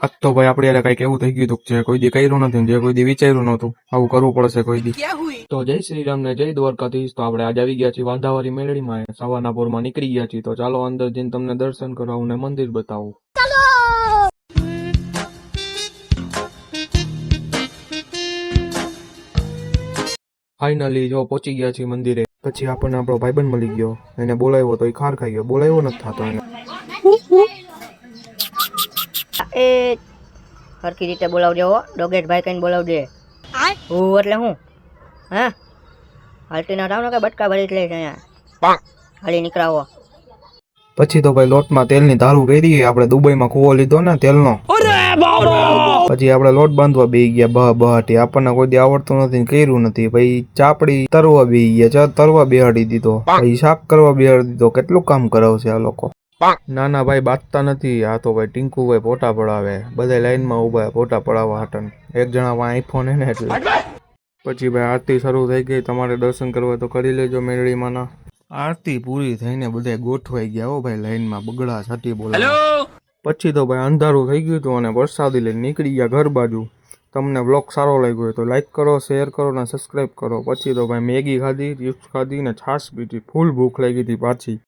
આજ તો ભાઈ આપણે યાર કઈક એવું થઈ ગયું હતું જે કોઈ દી કર્યું નથી ને જે કોઈ દી વિચાર્યું નહોતું આવું કરવું પડશે કોઈ દી। તો જય શ્રી રામ ને જય દ્વારકાધીશ। તો આપણે આજે આવી ગયા છીએ વાંધાવારી મેળડીમાં સવારના પોરમાં નીકળી ગયા છીએ। તો ચાલો અંદર જઈને તમને દર્શન કરાવું ને મંદિર બતાવું। ફાઇનલી જો પહોંચી ગયા છીએ મંદિરે। પછી આપણને આપણો ભાઈબંધ મળી ગયો, એને બોલાવ્યો તો એ ખાર ખાઈ ગયો, બોલાવ્યો નથી થતો એને। એ સરખી રીતે બોલાવજો હો, ડોગેટ ભાઈ કઈને બોલાવજે। હું એટલે હું હા હાલતી ના થાવ ને કે બટકા ભરી જ લઈશ અહીંયા હાલી નીકળાવો। પછી તો ભાઈ લોટમાં તેલની ધારું કરી આપણે દુબઈમાં કૂવો લીધો ને તેલનો। પછી આપણે લોટ બાંધવા બેસી ગયા બહાટી, આપણને કોઈ દી આવડતું નથી ને કર્યું નથી। ભાઈ ચાપડી તરવા બેસી ગયા, તરવા બેહાડી દીધો, ભાઈ શાક કરવા બેહાડી દીધો। કેટલું કામ કરાવશે આ લોકો। ના ના ભાઈ બાંધતા નથી, આ તો ભાઈ ટીંકુભાઈ ફોટા પડાવે, બધા લાઈનમાં ઉભા ફોટા પડાવવા હાટન। એક જણા આઈફોન હે ને એટલે। પછી ભાઈ આરતી શરૂ થઈ ગઈ, તમારે દર્શન કરવા તો કરી લેજો મેળડીમાંના। આરતી પૂરી થઈને બધા ગોઠવાઈ ગયા હો ભાઈ લાઈનમાં, બગડા છાતી બોલા। પછી તો ભાઈ અંધારું થઈ ગયું હતું અને વરસાદી લઈને નીકળી ગયા ઘર બાજુ। તમને બ્લોગ સારો લાગ્યો હોય તો લાઈક કરો, શેર કરો ને સબસ્ક્રાઈબ કરો। પછી તો ભાઈ મેગી ખાધી, ચિપ્સ ખાધી ને છાશ પીધી, ફૂલ ભૂખ લાગી હતી પાછી।